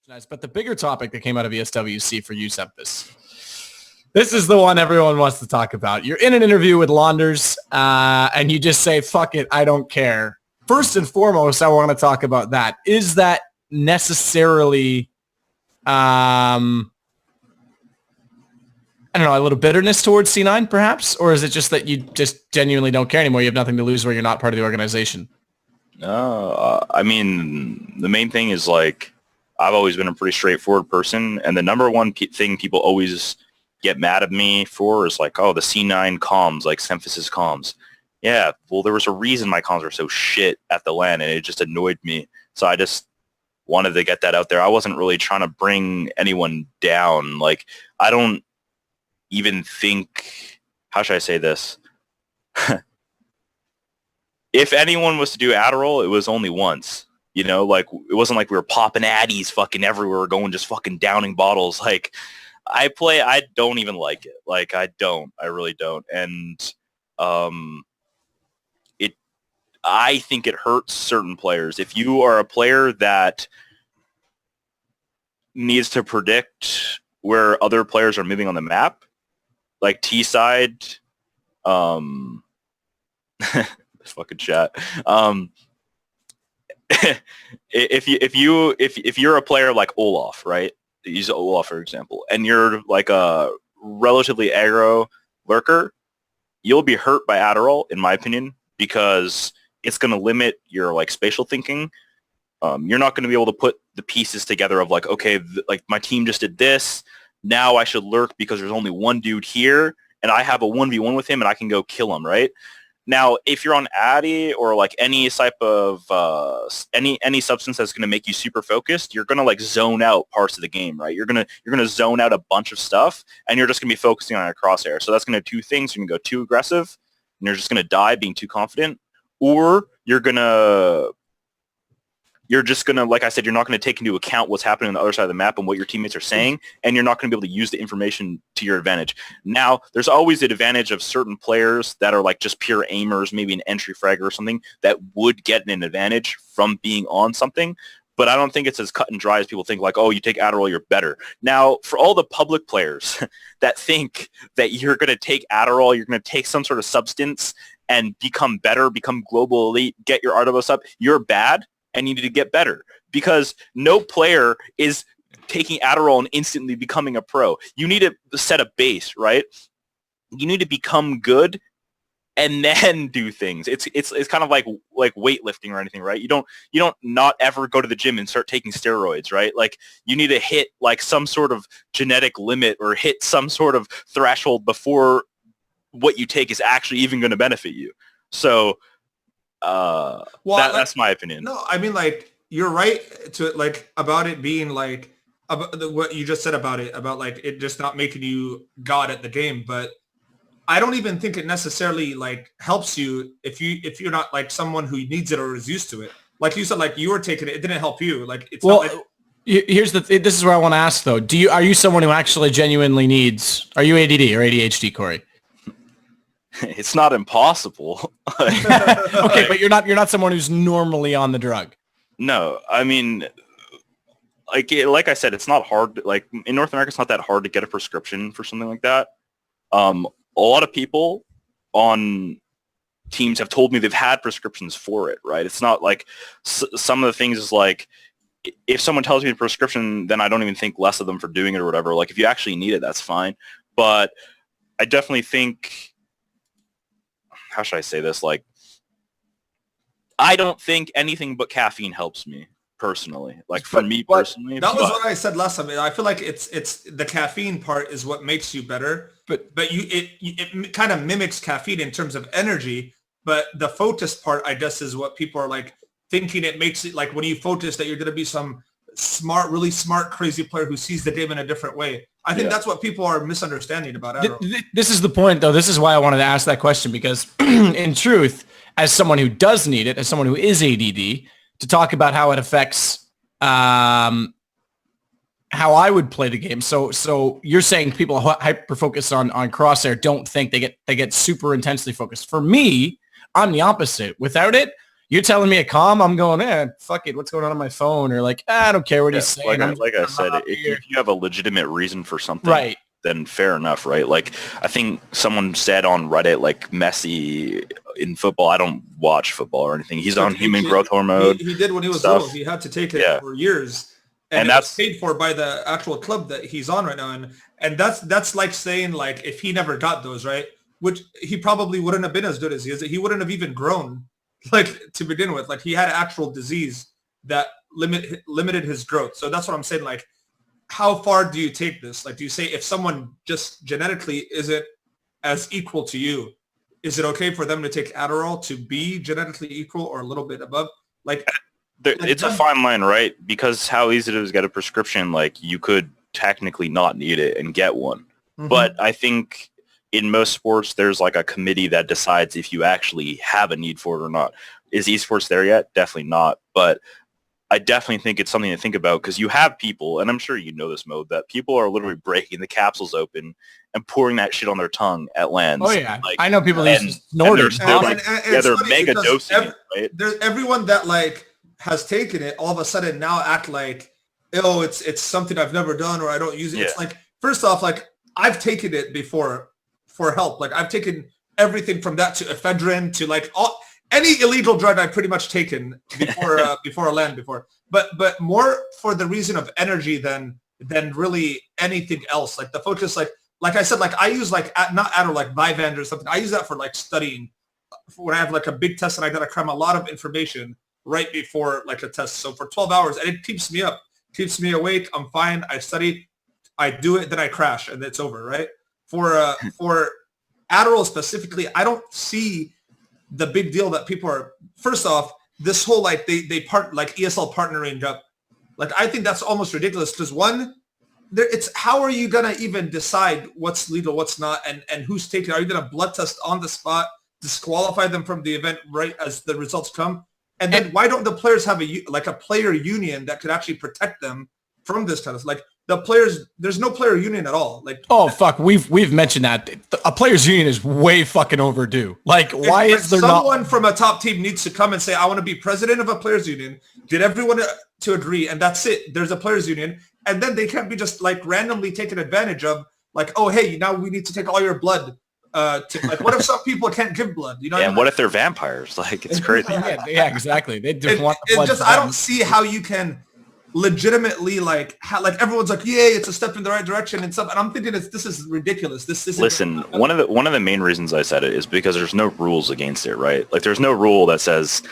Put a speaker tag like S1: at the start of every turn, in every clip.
S1: But the bigger topic that came out of ESWC for you, Semphis, this is the one everyone wants to talk about. You're in an interview with Launders, and you just say, fuck it, I don't care. First and foremost, I want to talk about that. Is that necessarily, I don't know, a little bitterness towards C9, perhaps? Or is it just that you just genuinely don't care anymore? You have nothing to lose where you're not part of the organization?
S2: No, I mean, the main thing is, like, I've always been a pretty straightforward person, and the number one thing people always get mad at me for is like, oh, the C9 comms, like Semphis' comms. Yeah, well, there was a reason my comms were so shit at the LAN, and it just annoyed me. So I just wanted to get that out there. I wasn't really trying to bring anyone down. Like, I don't even think, how should I say this? If anyone was to do Adderall, it was only once. You know, like, it wasn't like we were popping Addies fucking everywhere, going just fucking downing bottles. Like, I don't even like it. Like, I really don't. And I think it hurts certain players. If you are a player that needs to predict where other players are moving on the map, like T-side, this fucking chat. If you're a player like Olaf, right? Use Olaf for example, and you're like a relatively aggro lurker, you'll be hurt by Adderall, in my opinion, because it's going to limit your like spatial thinking. You're not going to be able to put the pieces together of like, okay, like my team just did this. Now I should lurk because there's only one dude here, and I have a 1v1 with him, and I can go kill him, right? Now, if you're on Addy or like any type of any substance that's going to make you super focused, you're going to like zone out parts of the game, right? You're going to zone out a bunch of stuff, and you're just going to be focusing on a crosshair. So that's going to do two things. You're going to go too aggressive, and you're just going to die being too confident, or you're just going to, like I said, you're not going to take into account what's happening on the other side of the map and what your teammates are saying, and you're not going to be able to use the information to your advantage. Now, there's always the advantage of certain players that are like just pure aimers, maybe an entry fragger or something, that would get an advantage from being on something, but I don't think it's as cut and dry as people think, like, oh, you take Adderall, you're better. Now, for all the public players that think that you're going to take Adderall, you're going to take some sort of substance and become better, become global elite, get your RWS up, you're bad, and you need to get better, because no player is taking Adderall and instantly becoming a pro. You need to set a base, right? You need to become good and then do things. It's kind of like weightlifting or anything, right? You don't not ever go to the gym and start taking steroids, right? Like, you need to hit like some sort of genetic limit or hit some sort of threshold before what you take is actually even going to benefit you. So that's my opinion.
S3: No, I mean, like, you're right to like about it being like about what you just said about it, about like it just not making you god at the game. But I don't even think it necessarily like helps you if you're not like someone who needs it or is used to it. Like you said, like you were taking it, it didn't help you. Like, it's not like,
S1: here's this is where I want to ask though. Are you someone who actually genuinely needs? Are you ADD or ADHD, Corey?
S2: It's not impossible.
S1: Okay, but you're not someone who's normally on the drug.
S2: No, I mean, like I said, it's not hard. Like, in North America, it's not that hard to get a prescription for something like that. A lot of people on teams have told me they've had prescriptions for it, right? It's not like some of the things is like, if someone tells me a prescription, then I don't even think less of them for doing it or whatever. Like, if you actually need it, that's fine. But I definitely think, how should I say this? Like, I don't think anything but caffeine helps me personally. Like, for me personally.
S3: That was what I said last time. I feel like it's the caffeine part is what makes you better. But it kind of mimics caffeine in terms of energy. But the focus part, I guess, is what people are like thinking it makes it like when you focus that you're going to be some smart, really smart, crazy player who sees the game in a different way. I think that's what people are misunderstanding about Adderall.
S1: This is the point, though. This is why I wanted to ask that question, because in truth, as someone who does need it, as someone who is ADD, to talk about how it affects how I would play the game. So you're saying people hyper focus on Crosshair don't think they get super intensely focused. For me, I'm the opposite. Without it, You're telling me a calm, I'm going, fuck it, what's going on my phone? Or like, I don't care what he's saying.
S2: Like I said, if you have a legitimate reason for something,
S1: right,
S2: then fair enough, right? Like, I think someone said on Reddit, like, Messi in football, I don't watch football or anything. He's on human growth hormone.
S3: He did when he was little. He had to take it for years. And that's paid for by the actual club that he's on right now. And that's like saying, like, if he never got those, right, which he probably wouldn't have been as good as he is. He wouldn't have even grown, like, to begin with. Like, he had actual disease that limited his growth. So that's what I'm saying. Like, how far do you take this? Like, do you say if someone just genetically isn't as equal to you, is it okay for them to take Adderall to be genetically equal or a little bit above? Like,
S2: it's a fine line, right? Because how easy it is to get a prescription, like, you could technically not need it and get one. Mm-hmm. But I think in most sports, there's like a committee that decides if you actually have a need for it or not. Is esports there yet? Definitely not. But I definitely think it's something to think about, because you have people, and I'm sure you know this, Mode, that people are literally breaking the capsules open and pouring that shit on their tongue at lands.
S1: Oh, yeah.
S2: Like,
S1: I know people who snort it.
S2: They're mega dosing it, right?
S3: There's everyone that, like, has taken it all of a sudden now act like, oh, it's something I've never done or I don't use it. Yeah. It's like, first off, like, I've taken it before for help. Like, I've taken everything from that to ephedrine to, like, any illegal drug I've pretty much taken before a land before. But more for the reason of energy than really anything else. Like, the focus, like I said, like, I use, like, not Adderall, like Vyvanse or something. I use that for, like, studying. When I have, like, a big test and I got to cram a lot of information right before, like, a test. So for 12 hours, and it keeps me up, keeps me awake. I'm fine. I study, I do it, then I crash, and it's over, right? For Adderall specifically, I don't see the big deal that people are. First off, this whole, like, they part, like, ESL partnering up. Like, I think that's almost ridiculous, because one, it's how are you gonna even decide what's legal, what's not, and who's taking? Are you gonna blood test on the spot, disqualify them from the event right as the results come? And then why don't the players have a player union that could actually protect them from this kind of, like, the players? There's no player union at all. Like, oh
S1: fuck, we've mentioned that a players union is way fucking overdue. Like, why is there
S3: someone from a top team needs to come and say, I want to be president of a players union, get everyone to agree, and that's it. There's a players union, and then they can't be just, like, randomly taken advantage of. Like, oh, hey, now we need to take all your blood. Like, what if some people can't give blood? You know,
S2: and what if they're vampires? Like, it's crazy.
S1: yeah, exactly. They just want the blood.
S3: I don't see how you can legitimately, like, everyone's like, yay, it's a step in the right direction and stuff. And I'm thinking this is ridiculous. This isn't.
S2: Listen, one of the main reasons I said it is because there's no rules against it, right? Like, there's no rule that says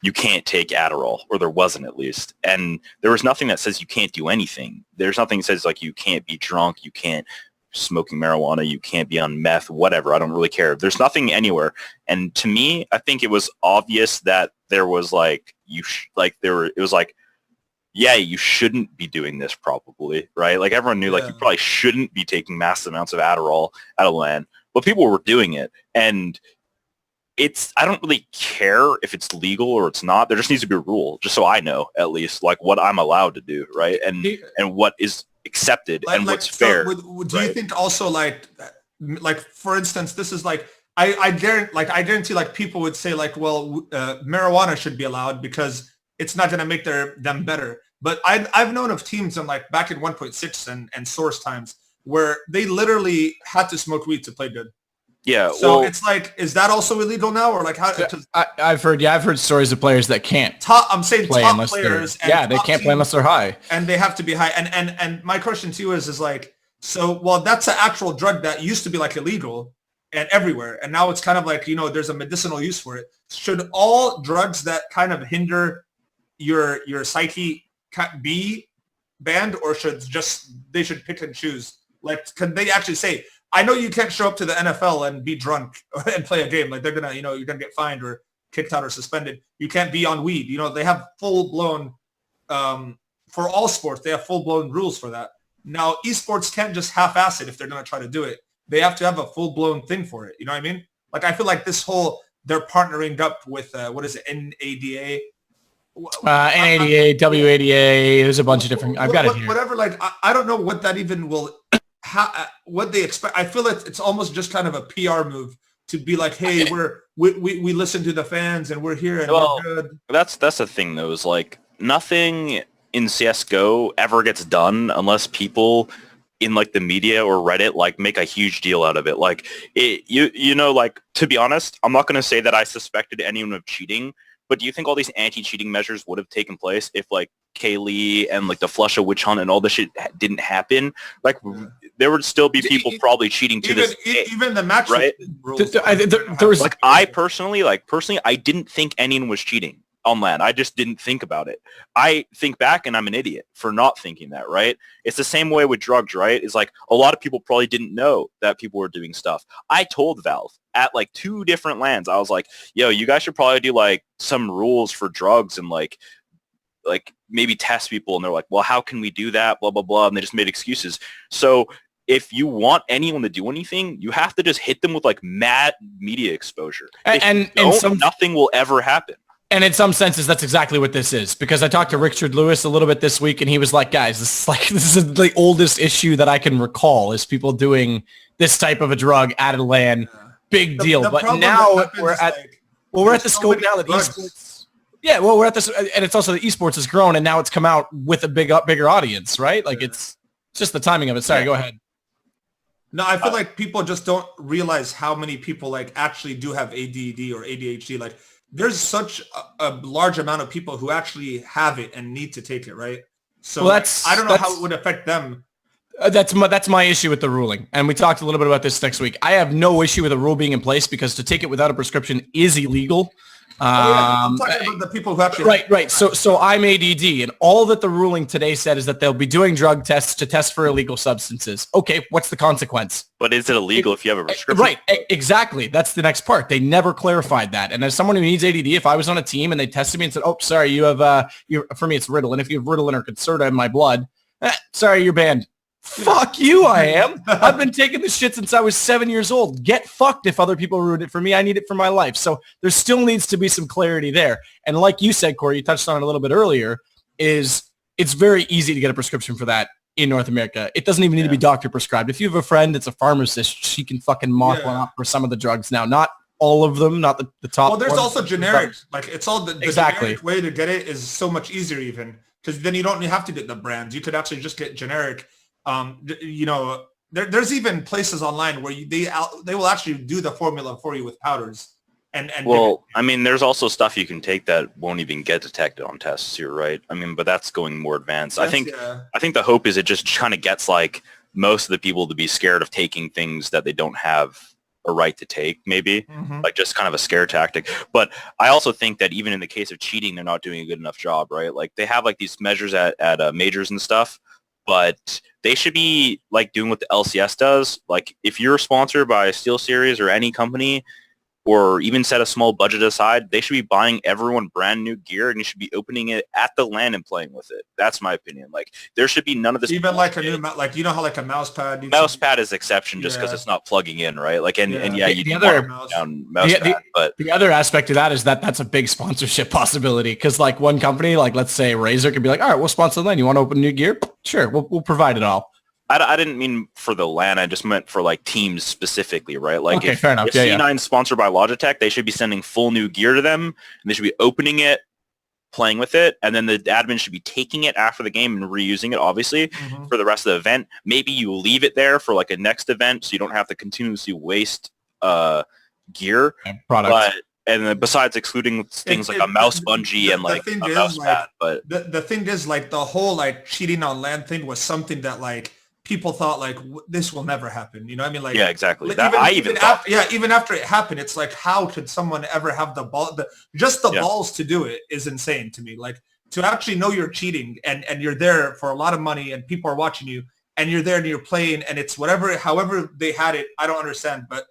S2: you can't take Adderall, or there wasn't, at least. And there was nothing that says you can't do anything. There's nothing that says, like, you can't be drunk, you can't smoking marijuana, you can't be on meth, whatever. I don't really care. There's nothing anywhere. And to me, I think it was obvious that there was, like, it was like, yeah, you shouldn't be doing this, probably, right? Like, everyone knew, like, you probably shouldn't be taking massive amounts of Adderall out of LAN, but people were doing it. And I don't really care if it's legal or it's not. There just needs to be a rule, just so I know, at least, like, what I'm allowed to do, right? And what is accepted and what's fair.
S3: Do you think also, like, for instance, this is like, I guarantee, like, people would say, like, well, marijuana should be allowed because it's not going to make them better. But I've known of teams in, like, back in 1.6 and source times where they literally had to smoke weed to play good.
S2: Yeah.
S3: So it's like, is that also illegal now, or like how?
S1: I've heard stories of players that can't.
S3: I'm saying
S1: play
S3: top players.
S1: They can't play unless they're high,
S3: and they have to be high. And my question to you is like, so, well, that's an actual drug that used to be, like, illegal and everywhere, and now it's kind of like, you know, there's a medicinal use for it. Should all drugs that kind of hinder your psyche be banned, or they should pick and choose? Like, can they actually say, I know you can't show up to the NFL and be drunk and play a game. Like, they're gonna, you know, you're gonna get fined or kicked out or suspended. You can't be on weed. You know, they have full-blown, for all sports, they have full-blown rules for that. Now, esports can't just half-ass it if they're gonna try to do it. They have to have a full-blown thing for it. You know what I mean? Like, I feel like this whole, they're partnering up with, what is it, NADA?
S1: NADA, WADA, there's a bunch of different, I've got it here.
S3: Whatever, like, I don't know what that even will, what they expect. I feel like it's almost just kind of a PR move to be like, hey, we listen to the fans and we're here and we're good.
S2: That's the thing though, is like nothing in CSGO ever gets done unless people in like the media or Reddit like make a huge deal out of it. Like like, to be honest, I'm not going to say that I suspected anyone of cheating, but do you think all these anti-cheating measures would have taken place if like Kaylee and like the Flusha witch hunt and all this shit didn't happen? Like there would still be people probably cheating to this day.
S3: Even the match
S2: right?
S3: rules.
S2: There was like I personally I didn't think anyone was cheating on LAN. I just didn't think about it. I think back and I'm an idiot for not thinking that, right? It's the same way with drugs, right? It's like a lot of people probably didn't know that people were doing stuff. I told Valve at like 2 different LANs, I was like, yo, you guys should probably do like some rules for drugs and like maybe test people. And they're like, well, how can we do that? Blah, blah, blah. And they just made excuses. So if you want anyone to do anything, you have to just hit them with like mad media exposure. And nothing will ever happen.
S1: And in some senses, that's exactly what this is, because I talked to Richard Lewis a little bit this week, and he was like, guys, this is the oldest issue that I can recall is people doing this type of a drug at a LAN. Big deal. But now we're at the scope now that esports. Yeah, well, we're at this, and it's also the esports has grown, and now it's come out with a bigger audience, right? Like it's just the timing of it. Sorry, go ahead.
S3: No, I feel like people just don't realize how many people like actually do have ADD or ADHD. Like there's such a large amount of people who actually have it and need to take it, right? So I don't know how it would affect them.
S1: That's my issue with the ruling. And we talked a little bit about this next week. I have no issue with a rule being in place because to take it without a prescription is illegal.
S3: I'm talking about the people who actually...
S1: Right. So I'm ADD, and all that the ruling today said is that they'll be doing drug tests to test for illegal substances. Okay, what's the consequence?
S2: But is it illegal if you have a prescription?
S1: Right, exactly. That's the next part. They never clarified that. And as someone who needs ADD, if I was on a team and they tested me and said, oh, sorry, you have, for me, it's Ritalin. If you have Ritalin or Concerta in my blood, sorry, you're banned. Fuck you, I am. I've been taking this shit since I was 7 years old. Get fucked if other people ruin it for me. I need it for my life. So there still needs to be some clarity there. And like you said, Corey, you touched on it a little bit earlier, is it's very easy to get a prescription for that in North America. It doesn't even need to be doctor prescribed. If you have a friend that's a pharmacist, she can fucking mock one up for some of the drugs now. Not all of them, not the top.
S3: Well, there's also generics. Like it's all the generic way to get it is so much easier even because then you don't have to get the brands. You could actually just get generic. There's even places online where they will actually do the formula for you with powders. And
S2: well, I mean, there's also stuff you can take that won't even get detected on tests. You're right. I mean, but that's going more advanced. I think the hope is it just kind of gets like most of the people to be scared of taking things that they don't have a right to take, maybe like just kind of a scare tactic. But I also think that even in the case of cheating, they're not doing a good enough job, right? Like they have like these measures at majors and stuff. But they should be like doing what the LCS does. Like if you're sponsored by SteelSeries or any company or even set a small budget aside, they should be buying everyone brand new gear and you should be opening it at the LAN and playing with it. That's my opinion. Like there should be none of this.
S3: Even like a new, like, you know how like a mouse pad.
S2: Mouse is exception just because it's not plugging in, right? Like, you can down mouse pad. But
S1: the other aspect of that is that's a big sponsorship possibility. Cause like one company, like let's say Razer could be like, all right, we'll sponsor the LAN. You want to open new gear? Sure. We'll provide it all.
S2: I didn't mean for the LAN. I just meant for like teams specifically, right? Like
S1: if
S2: C9's sponsored by Logitech, they should be sending full new gear to them, and they should be opening it, playing with it, and then the admin should be taking it after the game and reusing it, obviously, for the rest of the event. Maybe you leave it there for like a next event, so you don't have to continuously waste gear.
S1: And products.
S2: And then besides excluding things like a mouse bungee and like a mouse pad, but
S3: the thing is like the whole like cheating on LAN thing was something that like people thought like this will never happen. You know what I mean? Like
S2: exactly.
S3: Even after it happened, it's like how could someone ever have the balls to do it is insane to me. Like to actually know you're cheating and you're there for a lot of money and people are watching you and you're there and you're playing and it's however they had it. I don't understand, but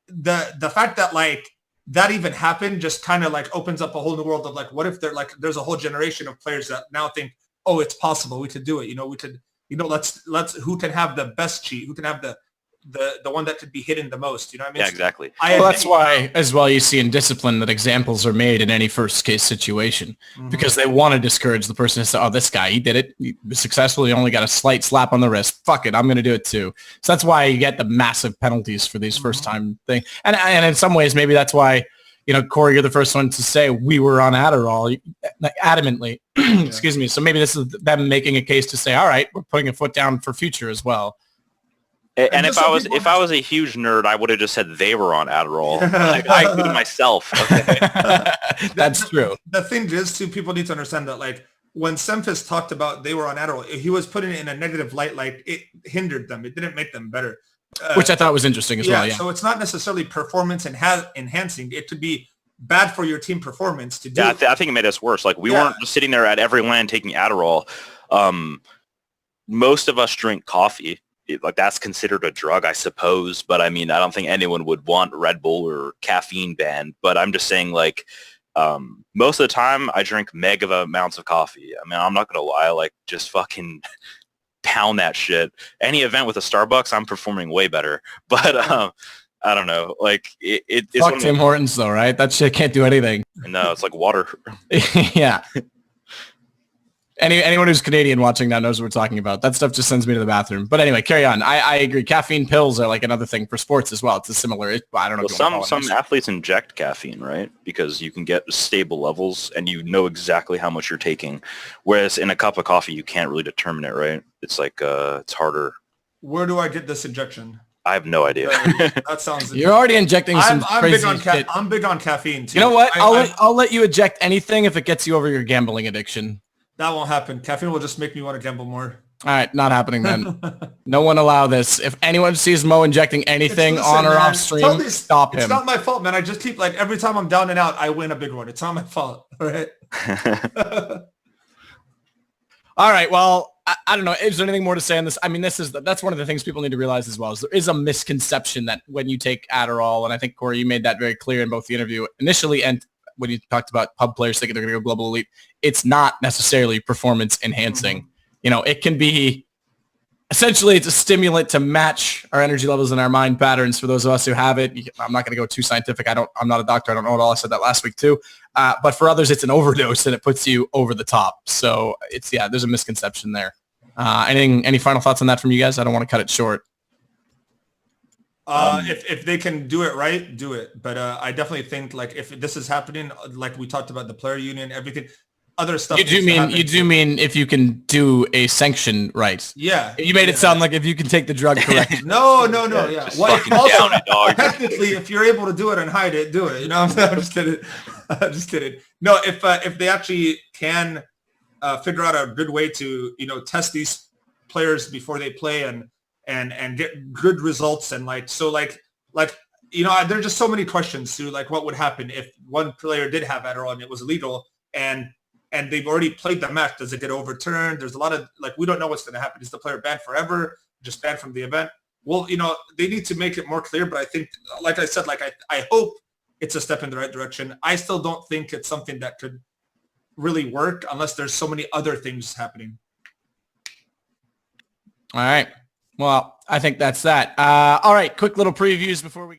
S3: the fact that like that even happened just kind of like opens up a whole new world of like, what if there's a whole generation of players that now think, oh, it's possible. We could do it. We could, let's who can have the best cheat, who can have the one that could be hidden the most. You know what I mean?
S2: Yeah, exactly.
S1: Well, that's why as well you see in discipline that examples are made in any first case situation because they want to discourage the person to say, oh, this guy, he did it. He was successful. He only got a slight slap on the wrist. Fuck it. I'm going to do it too. So that's why you get the massive penalties for these first time thing. And in some ways, maybe that's why, you know, Corey, you're the first one to say we were on Adderall adamantly. Excuse me. So maybe this is them making a case to say, all right, we're putting a foot down for future as well.
S2: And if I was a huge nerd, I would have just said they were on Adderall. Like, I included myself. Okay.
S1: That's true.
S3: The thing is, too, people need to understand that, like, when Semphis talked about they were on Adderall, he was putting it in a negative light, like it hindered them. It didn't make them better.
S1: Which I thought was interesting as well. Yeah.
S3: So it's not necessarily performance enhancing. It could be bad for your team performance to do.
S2: Yeah, I think it made us worse. Like we weren't just sitting there at every LAN taking Adderall. Most of us drink coffee. Like that's considered a drug, I suppose. But I mean, I don't think anyone would want Red Bull or caffeine banned. But I'm just saying, like, most of the time I drink mega amounts of coffee. I mean, I'm not going to lie, like just fucking pound that shit. Any event with a Starbucks, I'm performing way better. But I don't know. Like it's
S1: fuck Tim Hortons though, right? That shit can't do anything.
S2: No, it's like water.
S1: Yeah. Anyone who's Canadian watching now knows what we're talking about. That stuff just sends me to the bathroom. But anyway, carry on. I agree. Caffeine pills are like another thing for sports as well. It's a similar. I don't know.
S2: Well, some athletes inject caffeine, right? Because you can get stable levels and you know exactly how much you're taking. Whereas in a cup of coffee, you can't really determine it, right? It's like it's harder.
S3: Where do I get this injection?
S2: I have no idea.
S3: That sounds.
S1: You're already injecting some crazy shit.
S3: I'm big on caffeine too.
S1: You know what? I'll let you eject anything if it gets you over your gambling addiction.
S3: That won't happen. Caffeine will just make me want to gamble more.
S1: All right, not happening then. No one allow this. If anyone sees Mo injecting anything on or off stream, stop him.
S3: It's not my fault, man. I just keep, like, every time I'm down and out, I win a big one. It's not my fault. All right.
S1: All right. Well, I don't know. Is there anything more to say on this? I mean, that's one of the things people need to realize as well. Is there is a misconception that when you take Adderall, and I think Corey, you made that very clear in both the interview initially and when you talked about pub players thinking they're going to go global elite, it's not necessarily performance enhancing. You know, it can be essentially it's a stimulant to match our energy levels and our mind patterns for those of us who have it. I'm not going to go too scientific. I'm not a doctor. I don't know it all. I said that last week too. But for others, it's an overdose and it puts you over the top. So there's a misconception there. Any final thoughts on that from you guys? I don't want to cut it short.
S3: If they can do it right, do it. But I definitely think, like, if this is happening, like we talked about the player union, everything, other stuff. You
S1: do mean if you can do a sanction right?
S3: Yeah.
S1: You made it sound like if you can take the drug correctly.
S3: No. Yeah. Well, also, technically, if you're able to do it and hide it, do it. You know what I'm saying? I'm just kidding. No, if they actually can figure out a good way to, test these players before they play and get good results and there's just so many questions to, like, what would happen if one player did have Adderall and it was illegal and they've already played the match. Does it get overturned? There's a lot of, like, we don't know what's going to happen. Is the player banned forever? Just banned from the event? Well, they need to make it more clear, but I think, like I said, like I hope it's a step in the right direction. I still don't think it's something that could really work unless there's so many other things happening.
S1: All right. Well, I think that's that. All right. Quick little previews before we